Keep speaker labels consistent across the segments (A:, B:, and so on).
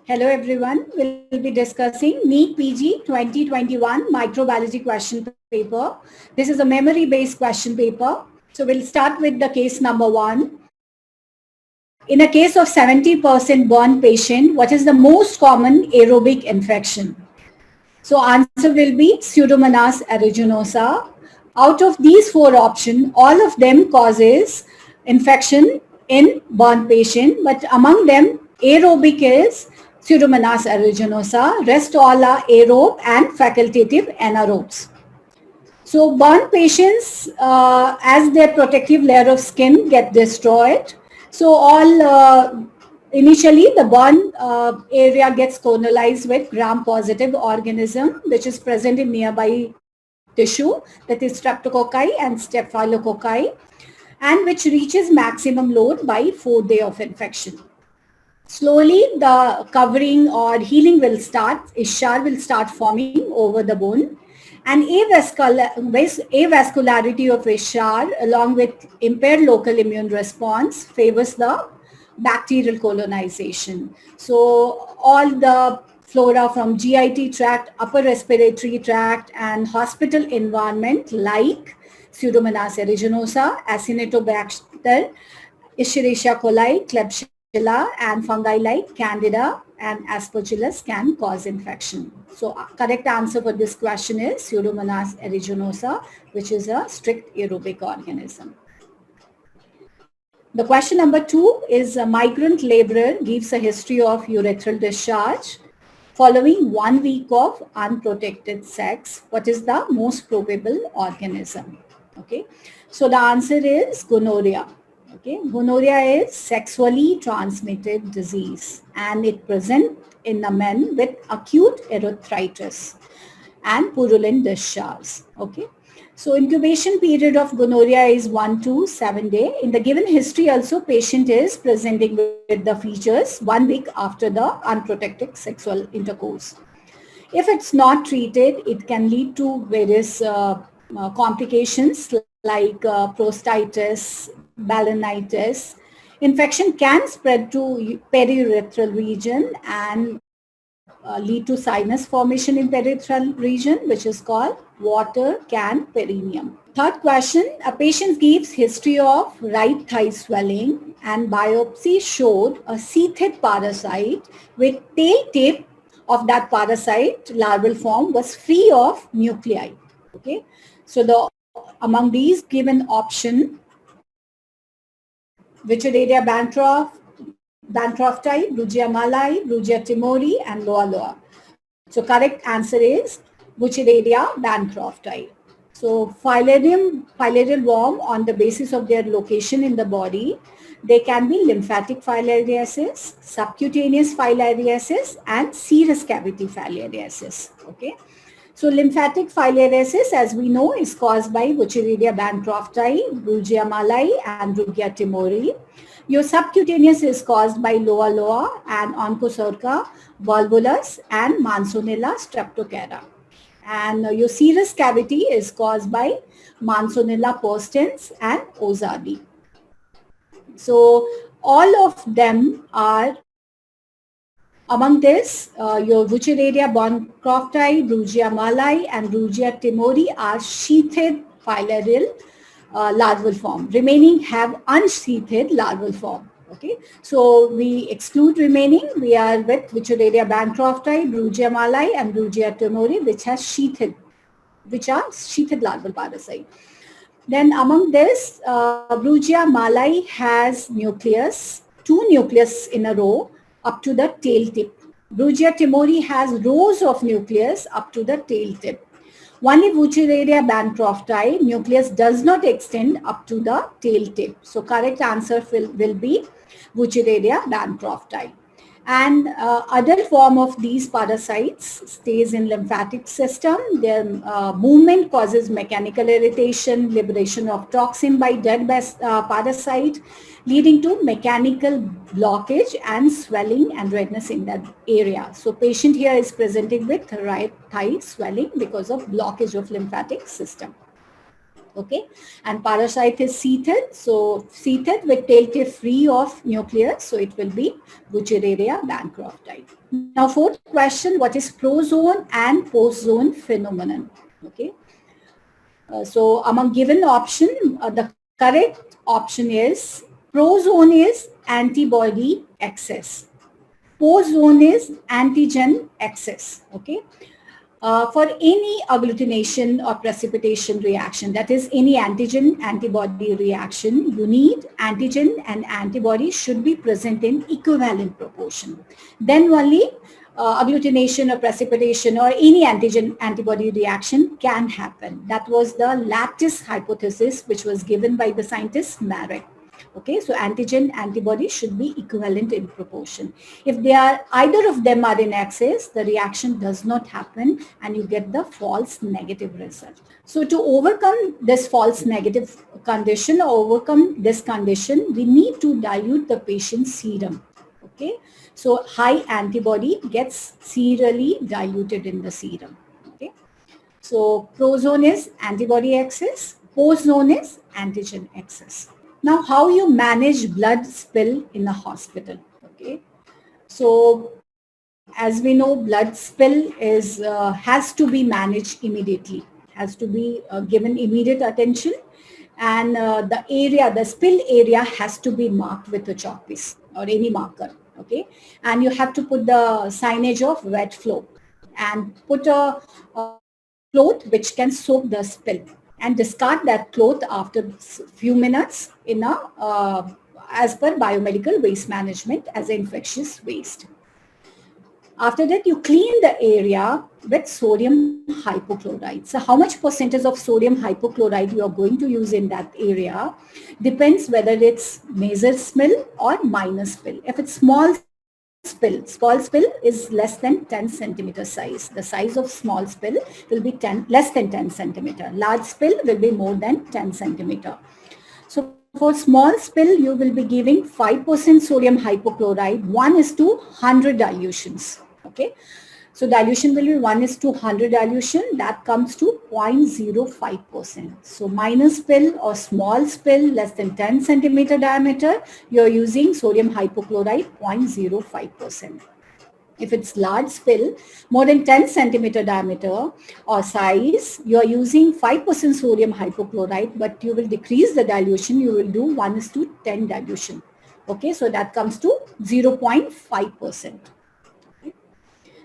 A: Hello everyone. We'll be discussing NEET PG 2021 microbiology question paper. This is a memory based question paper. So we'll start with the case number 1. In a case of 70% burn patient, what is the most common aerobic infection? So answer will be Pseudomonas aeruginosa. Out of these 4 options, all of them causes infection in burn patient, but among them aerobic is Pseudomonas aeruginosa. Rest all are aerobe and facultative anaerobes. So burn patients, as their protective layer of skin get destroyed, so all initially the burn area gets colonized with gram-positive organism, which is present in nearby tissue, that is streptococci and staphylococci, and which reaches maximum load by 4th day of infection. Slowly, the covering or healing will start, eschar will start forming over the bone, and avascularity of eschar along with impaired local immune response favors the bacterial colonization. So all the flora from GIT tract, upper respiratory tract and hospital environment like Pseudomonas aeruginosa, Acinetobacter, Escherichia coli, Klebsiella and fungi like Candida and Aspergillus can cause infection. So correct answer for this question is Pseudomonas aeruginosa, which is a strict aerobic organism. The question number 2 is a migrant laborer gives a history of urethral discharge following 1 week of unprotected sex. What is the most probable organism? Okay, so the answer is gonorrhea. Okay, gonorrhea is sexually transmitted disease and it presents in the men with acute erythritis and purulent discharge. Okay, so incubation period of gonorrhea is 1 to 7 days. In the given history also patient is presenting with the features 1 week after the unprotected sexual intercourse. If it's not treated, it can lead to various complications like prostatitis, balanitis. Infection can spread to periurethral region and lead to sinus formation in periurethral region, which is called water can perineum. Third question, a patient gives history of right thigh swelling and biopsy showed a seated parasite with tail tip of that parasite larval form was free of nuclei. Okay, so among these given option, Wuchereria bancrofti, Brugia malai, Brugia timori, and Loa Loa. So correct answer is Wuchereria bancrofti. So filarial worm on the basis of their location in the body, they can be lymphatic filariasis, subcutaneous filariasis, and serous cavity filariasis. Okay. So lymphatic filariasis, as we know, is caused by Wuchereria bancrofti, Brugia malai, and Brugia timori. Your subcutaneous is caused by Loa Loa and Onchocerca volvulus and Mansonella streptocara. And your serous cavity is caused by Mansonella perstans and Ozardi. So all of them are among this, your Wuchereria bancrofti, Brugia malai, and Brugia timori are sheathed filarial larval form. Remaining have unsheathed larval form. Okay, so we exclude remaining. We are with Wuchereria bancrofti, Brugia malai, and Brugia timori, which are sheathed larval parasite. Then among this, Brugia malai has nucleus, 2 nucleus in a row up to the tail tip. Brugia timori has rows of nucleus up to the tail tip. Only Wuchereria bancrofti nucleus does not extend up to the tail tip. So correct answer will be Wuchereria bancrofti. And other form of these parasites stays in lymphatic system. Their movement causes mechanical irritation, liberation of toxin by dead parasite, leading to mechanical blockage and swelling and redness in that area. So patient here is presenting with right thigh swelling because of blockage of lymphatic system. Okay, and parasite is seated, so seated with tail tip free of nucleus, so it will be Butyraria bancrofti. Now, fourth question, what is prozone and postzone phenomenon? Okay, so among given option, the correct option is prozone is antibody excess, postzone is antigen excess. Okay, for any agglutination or precipitation reaction, that is any antigen antibody reaction, you need antigen and antibody should be present in equivalent proportion. Then only agglutination or precipitation or any antigen antibody reaction can happen. That was the lattice hypothesis which was given by the scientist Marek. Okay, so antigen antibody should be equivalent in proportion. If they are, either of them are in excess, the reaction does not happen and you get the false negative result. So to overcome this false negative condition or overcome this condition, we need to dilute the patient's serum. Okay, so high antibody gets serially diluted in the serum. Okay, so prozone is antibody excess, postzone is antigen excess. Now, how you manage blood spill in a hospital? Okay, so as we know, blood spill is has to be managed immediately, has to be given immediate attention, and the spill area has to be marked with a chalk piece or any marker. Okay, and you have to put the signage of wet flow and put a cloth which can soak the spill, and discard that cloth after few minutes in a as per biomedical waste management as infectious waste. After that, you clean the area with sodium hypochlorite. So how much percentage of sodium hypochlorite you are going to use in that area depends whether it's major spill or minor spill. If it's small spill is less than 10 centimeter size. The size of small spill will be less than 10 centimeter. Large spill will be more than 10 centimeter. So for small spill, you will be giving 5% sodium hypochlorite, 1:100 dilutions. Okay. So dilution will be 1:100 dilution. That comes to 0.05%. So minor spill or small spill less than 10 centimeter diameter, you're using sodium hypochlorite 0.05%. If it's large spill, more than 10 centimeter diameter or size, you are using 5% sodium hypochlorite, but you will decrease the dilution. You will do 1:10 dilution. Okay, so that comes to 0.5%.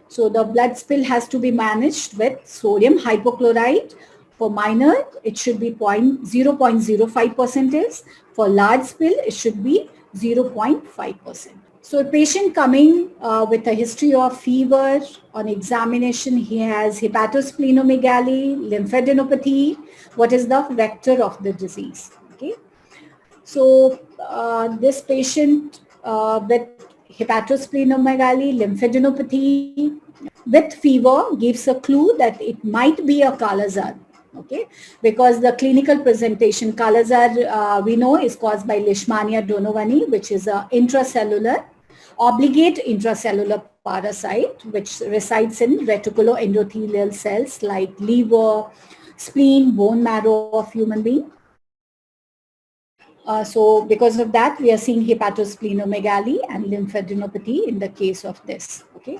A: So the blood spill has to be managed with sodium hypochlorite. For minor, it should be 0.05%. For large spill, it should be 0.5%. So a patient coming with a history of fever, on examination, he has hepatosplenomegaly, lymphadenopathy. What is the vector of the disease? Okay. So this patient with hepatosplenomegaly, lymphadenopathy, with fever gives a clue that it might be a Kala-Azar. Okay, because the clinical presentation, Kala-Azar, we know is caused by Leishmania donovani, which is a intracellular, obligate intracellular parasite, which resides in reticuloendothelial cells like liver, spleen, bone marrow of human being. So because of that, we are seeing hepatosplenomegaly and lymphadenopathy in the case of this. Okay,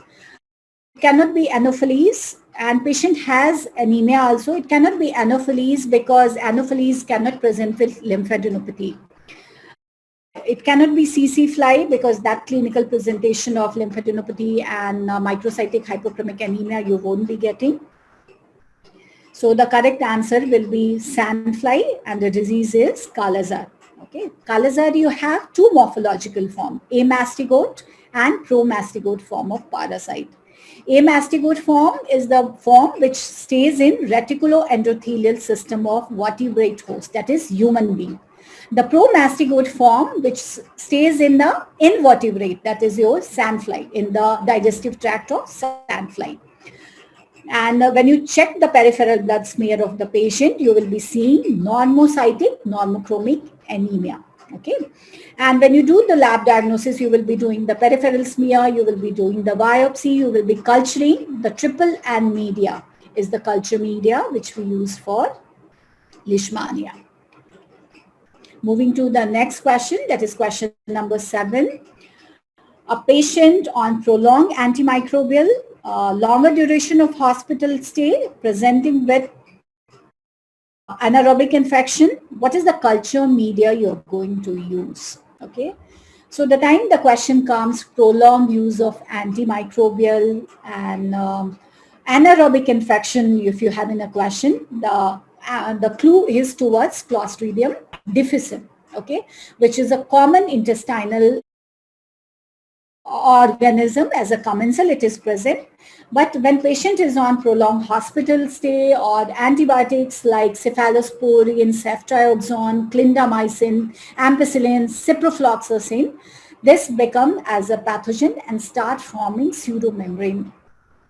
A: it cannot be anopheles, and patient has anemia also. It cannot be anopheles because anopheles cannot present with lymphadenopathy. It cannot be CC fly because that clinical presentation of lymphadenopathy and microcytic hypochromic anemia you won't be getting. So the correct answer will be sandfly, and the disease is Kala-Azar. Okay, Kala-Azar, you have two morphological forms, amastigote and promastigote form of parasite. Amastigote form is the form which stays in reticuloendothelial system of vertebrate host, that is human being. The promastigote form which stays in the invertebrate, that is your sandfly, in the digestive tract of sandfly. And when you check the peripheral blood smear of the patient, you will be seeing normocytic, normochromic anemia. Okay. And when you do the lab diagnosis, you will be doing the peripheral smear, you will be doing the biopsy, you will be culturing. The triple N media is the culture media which we use for leishmania. Moving to the next question, that is question number 7. A patient on prolonged antimicrobial, longer duration of hospital stay, presenting with anaerobic infection, what is the culture media you're going to use? Okay. So the time the question comes, prolonged use of antimicrobial and anaerobic infection, if you have in a question, the clue is towards Clostridium difficile, okay, which is a common intestinal organism. As a commensal, it is present. But when patient is on prolonged hospital stay or antibiotics like cephalosporin, ceftriaxone, clindamycin, ampicillin, ciprofloxacin, this become as a pathogen and start forming pseudomembrane.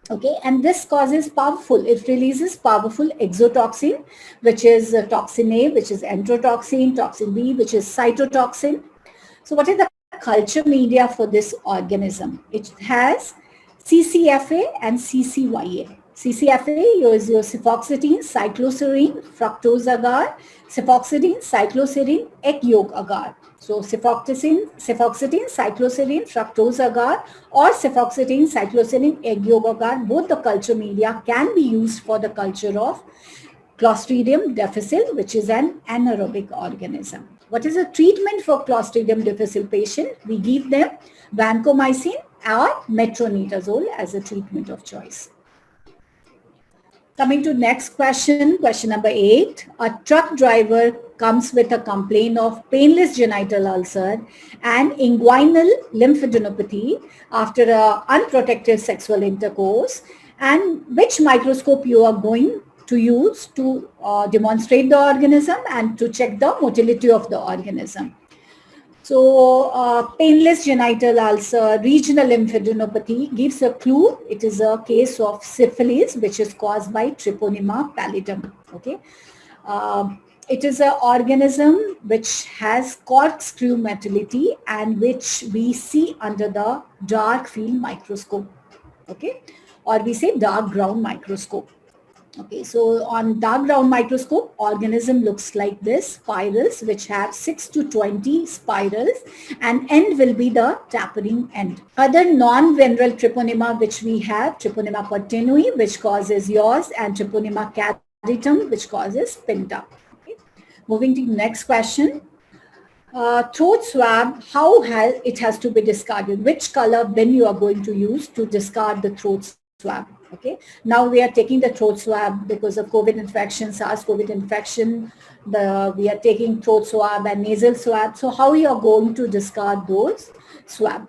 A: Okay, and this causes it releases powerful exotoxin, which is toxin A, which is enterotoxin, toxin B, which is cytotoxin. So what is the culture media for this organism? It has CCFA and CCYA. CCFA is your cefoxetine, cycloserine, fructose agar, cefoxetine, cycloserine, egg yolk agar. So cefoxetine, cycloserine, fructose agar, or cefoxetine, cycloserine, egg yolk agar, both the culture media can be used for the culture of Clostridium difficile, which is an anaerobic organism. What is the treatment for Clostridium difficile patient? We give them vancomycin or metronidazole as a treatment of choice. Coming to next question, question number 8. A truck driver comes with a complaint of painless genital ulcer and inguinal lymphadenopathy after unprotected sexual intercourse, and which microscope you are going to use to demonstrate the organism and to check the motility of the organism. So painless genital ulcer, regional lymphadenopathy gives a clue. It is a case of syphilis, which is caused by Treponema pallidum. Okay. It is an organism which has corkscrew motility and which we see under the dark field microscope. Okay. Or we say dark ground microscope. Okay, so on dark ground microscope, organism looks like this, spirals which have 6 to 20 spirals, and end will be the tapering end. Other non-venereal treponema which we have, Treponema pertenui, which causes yaws, and Treponema caritum, which causes pinta. Okay. Moving to the next question. Throat swab, how it has to be discarded? Which color bin you are going to use to discard the throat swab? Okay, now we are taking the throat swab because of COVID infection, SARS-CoV infection. We are taking throat swab and nasal swab. So how you are going to discard those swab?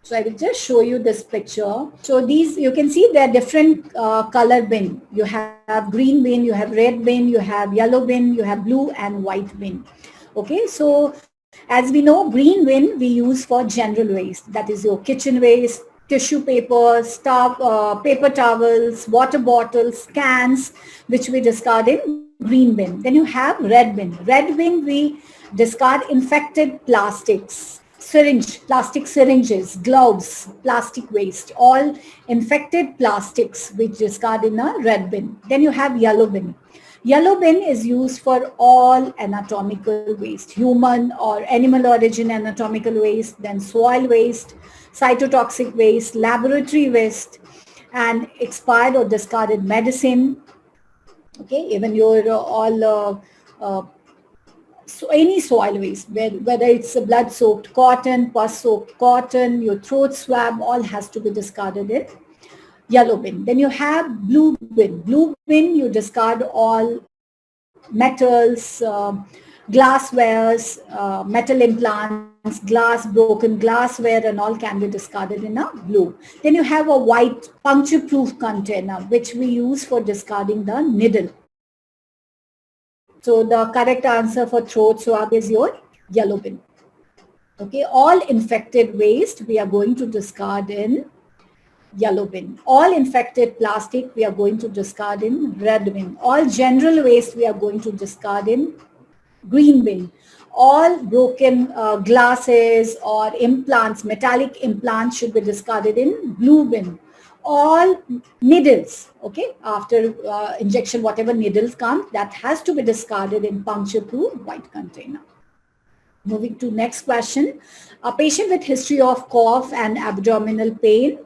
A: So I will just show you this picture. So these, you can see they're different color bin. You have green bin, you have red bin, you have yellow bin, you have blue and white bin. Okay, so as we know, green bin we use for general waste. That is your kitchen waste, tissue paper, paper towels, water bottles, cans, which we discard in green bin. Then you have red bin. Red bin, we discard infected plastics, plastic syringes, gloves, plastic waste, all infected plastics, which discard in a red bin. Then you have yellow bin. Yellow bin is used for all anatomical waste, human or animal origin anatomical waste, then soil waste, cytotoxic waste, laboratory waste, and expired or discarded medicine. Okay, even your so any soil waste, whether it's a blood-soaked cotton, pus-soaked cotton, your throat swab, all has to be discarded in yellow bin. Then you have blue bin. Blue bin, you discard all metals, glasswares, metal implants, broken glassware, and all can be discarded in a blue. Then you have a white puncture-proof container, which we use for discarding the needle. So the correct answer for throat swab is your yellow bin. Okay, all infected waste we are going to discard in yellow bin. All infected plastic we are going to discard in red bin. All general waste we are going to discard in green bin. All broken glasses or implants, metallic implants should be discarded in blue bin. all needles, okay, after injection, whatever needles come, that has to be discarded in puncture-proof white container. Moving to next question. A patient with history of cough and abdominal pain,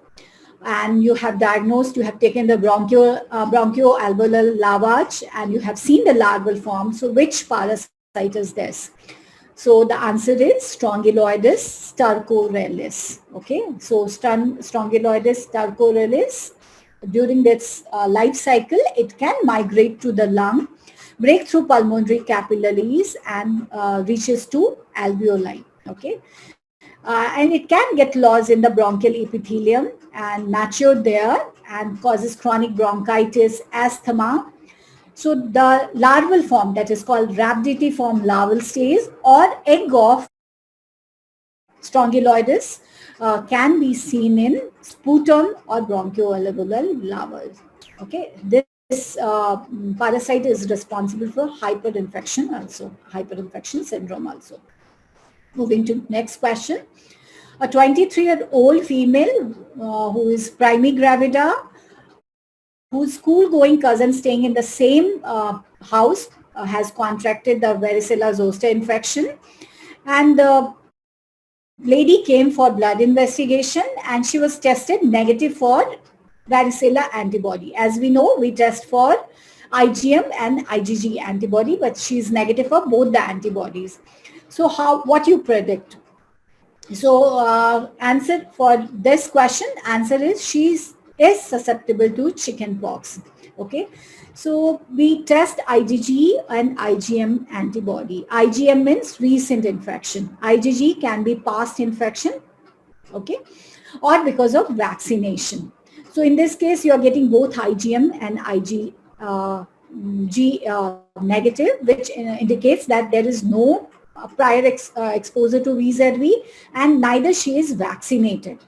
A: and you have diagnosed, you have taken the bronchoalveolar lavage, and you have seen the larval form. So which parasite is this? So the answer is Strongyloides stercoralis. Okay, so Strongyloides stercoralis, during its life cycle, it can migrate to the lung, break through pulmonary capillaries, and reaches to alveoli. Okay, and it can get lost in the bronchial epithelium and mature there and causes chronic bronchitis, asthma. So the larval form, that is called rhabditiform larval stage or egg of Strongyloides, can be seen in sputum or bronchoalveolar larvae. Okay, this parasite is responsible for hyperinfection syndrome also. Moving to next question. A 23-year-old female who is primigravida, whose school-going cousin staying in the same house has contracted the varicella zoster infection, and the lady came for blood investigation and she was tested negative for varicella antibody. As we know, we test for IgM and IgG antibody, but she is negative for both the antibodies. So what you predict? So answer for this question, answer is she is susceptible to chicken pox. Okay, so we test IgG and IgM antibody. IgM means recent infection. IgG can be past infection, okay, or because of vaccination. So in this case, you are getting both IgM and IgG negative, which indicates that there is no prior exposure to VZV, and neither she is vaccinated.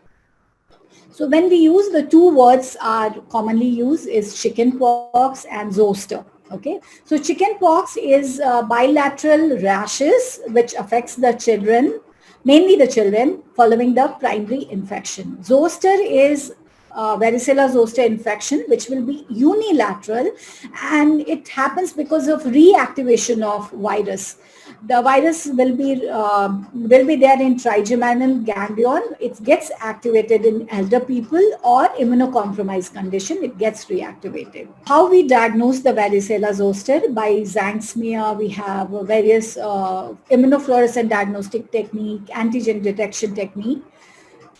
A: So when we use, the two words are commonly used is chicken pox and zoster. Okay, so chicken pox is bilateral rashes which affects the children, mainly the children, following the primary infection. Zoster is varicella zoster infection, which will be unilateral, and it happens because of reactivation of virus. The virus will be there in trigeminal ganglion. It gets activated in elder people or immunocompromised condition. It gets reactivated. How we diagnose the varicella zoster? By Zank smear. We have various immunofluorescent diagnostic technique, antigen detection technique.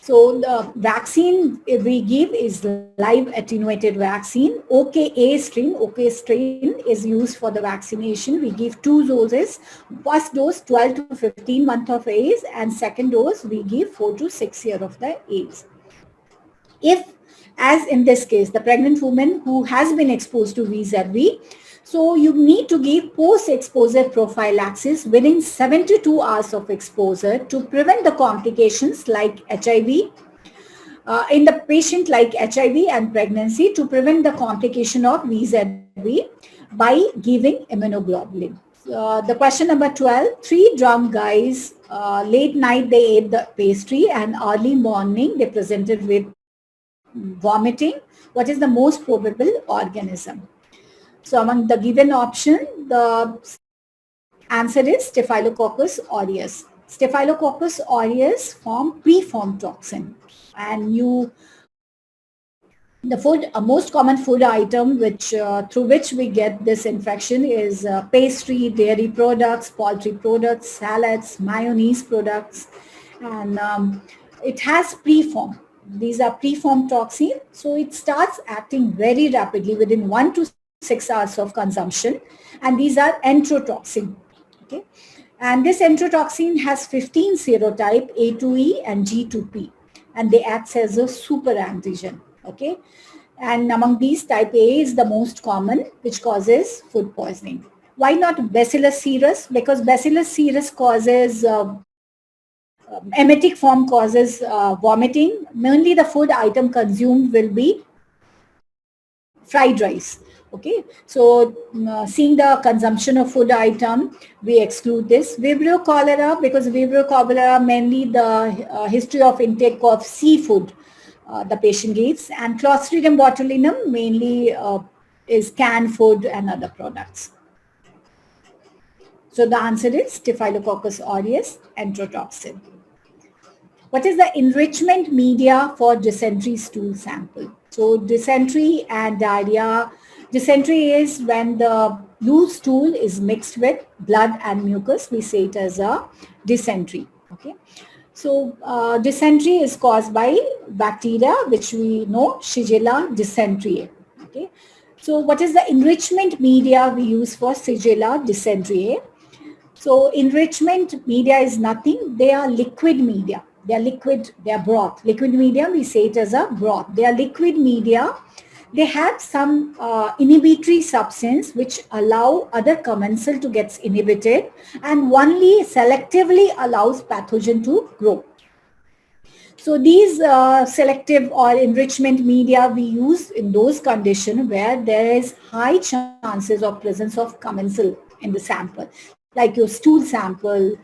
A: So the vaccine we give is live attenuated vaccine. OK strain is used for the vaccination. We give 2 doses. First dose 12 to 15 months of age, and second dose we give 4 to 6 years of the age. If, as in this case, the pregnant woman who has been exposed to VZV, so you need to give post-exposure prophylaxis within 72 hours of exposure to prevent the complications like HIV, in the patient like HIV and pregnancy, to prevent the complication of VZV by giving immunoglobulin. The question number 12, 3 drunk guys, late night they ate the pastry and early morning they presented with vomiting. What is the most probable organism? So among the given option, the answer is Staphylococcus aureus. Staphylococcus aureus preform toxin, and the most common food item which through which we get this infection is pastry, dairy products, poultry products, salads, mayonnaise products, and it has preform. These are preform toxin, so it starts acting very rapidly within 1 to 6 hours of consumption, and these are enterotoxin. Okay, and this enterotoxin has 15 serotype A2E and G2P, and they act as a super antigen. Okay, and among these, type A is the most common, which causes food poisoning. Why not Bacillus cereus? Because Bacillus cereus causes emetic form, causes vomiting. Mainly the food item consumed will be fried rice. Okay, so seeing the consumption of food item, we exclude this. Vibrio cholera, because Vibrio cholera mainly the history of intake of seafood the patient gets. And Clostridium botulinum mainly is canned food and other products. So the answer is Staphylococcus aureus enterotoxin. What is the enrichment media for dysentery stool sample? So dysentery and diarrhea. Dysentery is when the loose stool is mixed with blood and mucus. We say it as a dysentery. Okay. So dysentery is caused by bacteria, which we know, Shigella dysenteriae. Okay. So what is the enrichment media we use for Shigella dysenteriae? So enrichment media is nothing. They are liquid media. They are liquid, they are broth. Liquid media, we say it as a broth. They are liquid media. They have some inhibitory substance which allow other commensal to get inhibited and only selectively allows pathogen to grow. So these selective or enrichment media we use in those conditions where there is high chances of presence of commensal in the sample, like your stool sample,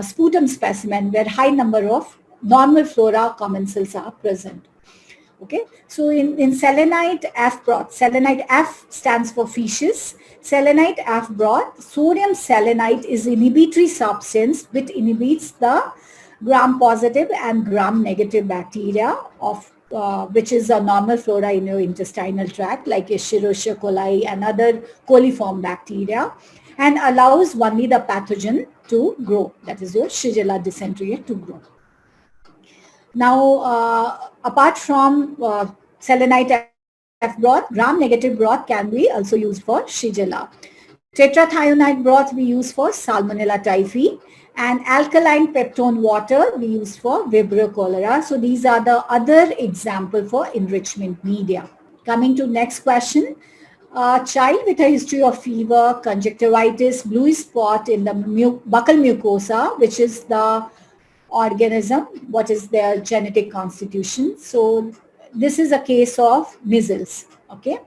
A: sputum specimen, where high number of normal flora commensals are present. Okay, so in selenite F broth, selenite F stands for fishes. Selenite F broth, sodium selenite is inhibitory substance which inhibits the gram-positive and gram-negative bacteria of which is a normal flora in your intestinal tract like Escherichia coli and other coliform bacteria, and allows only the pathogen to grow, that is your Shigella dysenteriae to grow. Now, apart from selenite F broth, gram-negative broth can be also used for Shigella. Tetrathionate broth we use for Salmonella typhi, and alkaline peptone water we use for Vibrio cholera. So these are the other example for enrichment media. Coming to next question. A child with a history of fever, conjunctivitis, blue spot in the buccal mucosa, which is the organism, what is their genetic constitution. So this is a case of measles. Okay.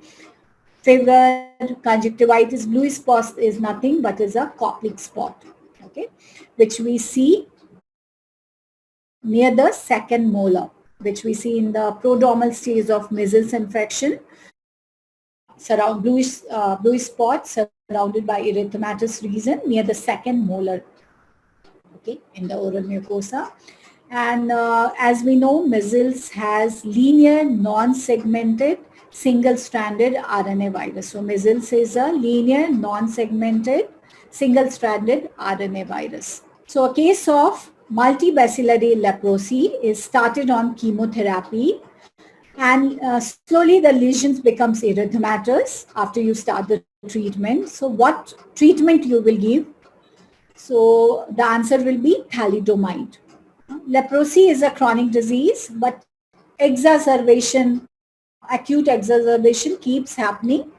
A: Fever, conjunctivitis, blue spot is nothing but is a Koplik spot, okay, which we see near the second molar, which we see in the prodromal stage of measles infection. Surround blue spot surrounded by erythematous region near the second molar, okay, in the oral mucosa. And as we know, measles has linear, non-segmented, single-stranded RNA virus. So measles is a linear, non-segmented, single-stranded RNA virus. So a case of multibacillary leprosy is started on chemotherapy, and slowly the lesions becomes erythematous after you start the treatment. So what treatment you will give? So the answer will be thalidomide. Leprosy is a chronic disease, but exacerbation, acute exacerbation keeps happening.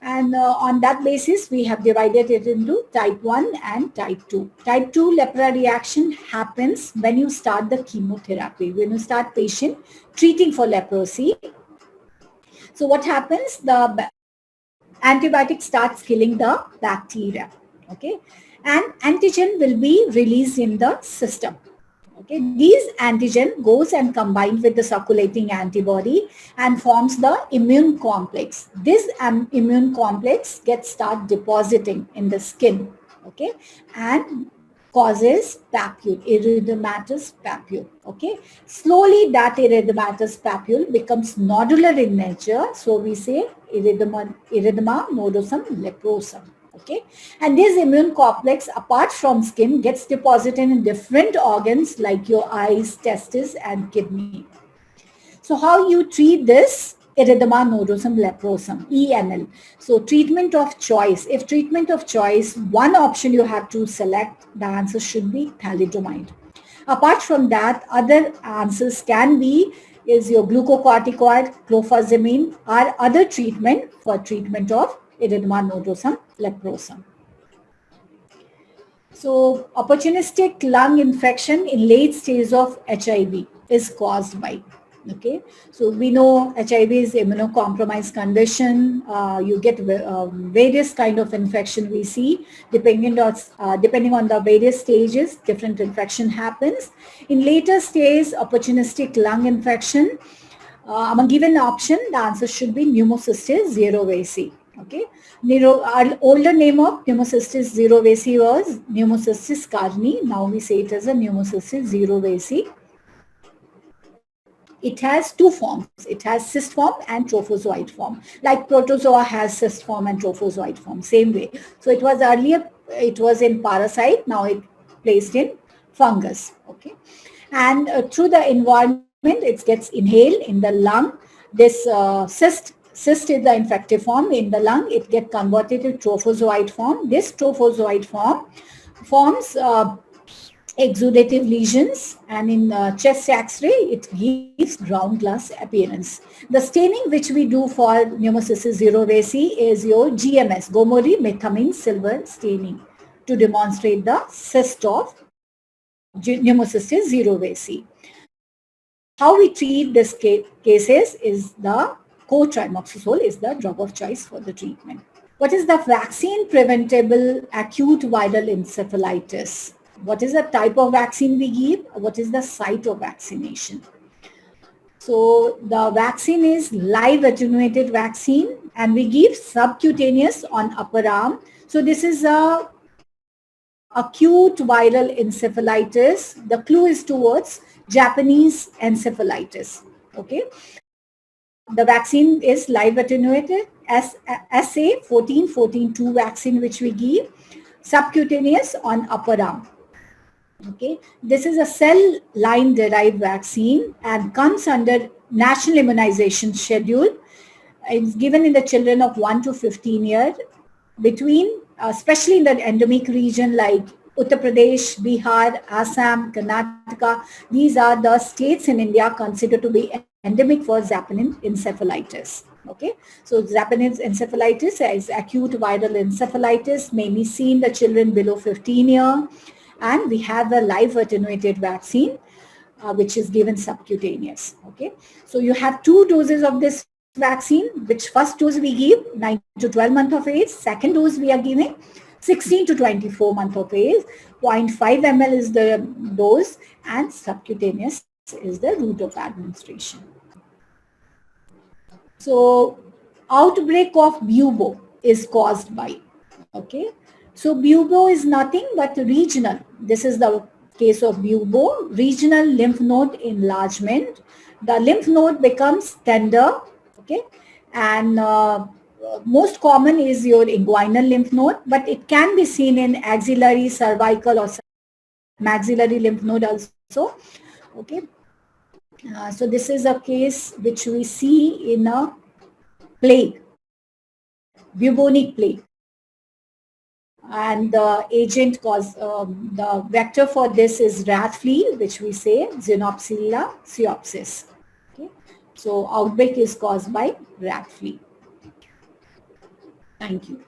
A: And on that basis, we have divided it into type 1 and type 2. Type 2 lepra reaction happens when you start the chemotherapy, when you start patient treating for leprosy. So what happens? The antibiotic starts killing the bacteria, okay? And antigen will be released in the system. Okay, these antigen goes and combines with the circulating antibody and forms the immune complex. This immune complex gets start depositing in the skin, okay, and causes papule, erythematous papule, okay. Slowly that erythematous papule becomes nodular in nature. So we say erythema nodosum leprosum. Okay, and this immune complex apart from skin gets deposited in different organs like your eyes, testes and kidney. So how you treat this erythema nodosum leprosum, ENL? So treatment of choice. If treatment of choice, one option you have to select, the answer should be thalidomide. Apart from that, other answers can be is your glucocorticoid, clofazimine, or other treatment for treatment of erythema nodosum leprosum. So opportunistic lung infection in late stage of HIV is caused by. Okay, so we know HIV is immunocompromised condition. You get various kind of infection we see depending on the various stages. Different infection happens. In later stage, opportunistic lung infection. Among given option, the answer should be pneumocystis jirovecii. Okay, our older name of pneumocystis jirovecii was pneumocystis carini. Now we say it as a pneumocystis jirovecii. It has two forms. It has cyst form and trophozoite form. Like protozoa has cyst form and trophozoite form, same way. So it was earlier, it was in parasite, now it placed in fungus. Okay, and through the environment, it gets inhaled in the lung. This cyst is the infective form in the lung. It gets converted to trophozoite form. This trophozoite form forms exudative lesions, and in chest x-ray it gives ground glass appearance. The staining which we do for pneumocystis jirovecii is your GMS, Gomori methamine silver staining, to demonstrate the cyst of pneumocystis jirovecii. How we treat this cases is the cotrimoxazole is the drug of choice for the treatment. What is the vaccine preventable acute viral encephalitis? What is the type of vaccine we give? What is the site of vaccination? So the vaccine is live attenuated vaccine, and we give subcutaneous on upper arm. So this is a acute viral encephalitis. The clue is towards Japanese encephalitis. Okay. The vaccine is live attenuated SA 14-14-2 vaccine, which we give subcutaneous on upper arm. Okay, this is a cell line derived vaccine and comes under national immunization schedule. It's given in the children of 1 to 15 years between, especially in the endemic region like Uttar Pradesh, Bihar, Assam, Karnataka. These are the states in India considered to be endemic for Japanese encephalitis. Okay, so Japanese encephalitis is acute viral encephalitis, may be seen in the children below 15 years. And we have a live attenuated vaccine, which is given subcutaneous. Okay, so you have 2 doses of this vaccine, which first dose we give 9 to 12 months of age. Second dose we are giving 16 to 24 months of age. 0.5 ml is the dose, and subcutaneous is the route of administration. So outbreak of bubo is caused by, okay. So bubo is nothing but regional. This is the case of bubo, regional lymph node enlargement. The lymph node becomes tender, okay, and most common is your inguinal lymph node, but it can be seen in axillary, cervical, or maxillary lymph node also, okay. So this is a case which we see in a plague, bubonic plague. And the agent the vector for this is rat flea, which we say Xenopsilla psiopsis. Okay. So outbreak is caused by rat flea. Thank you.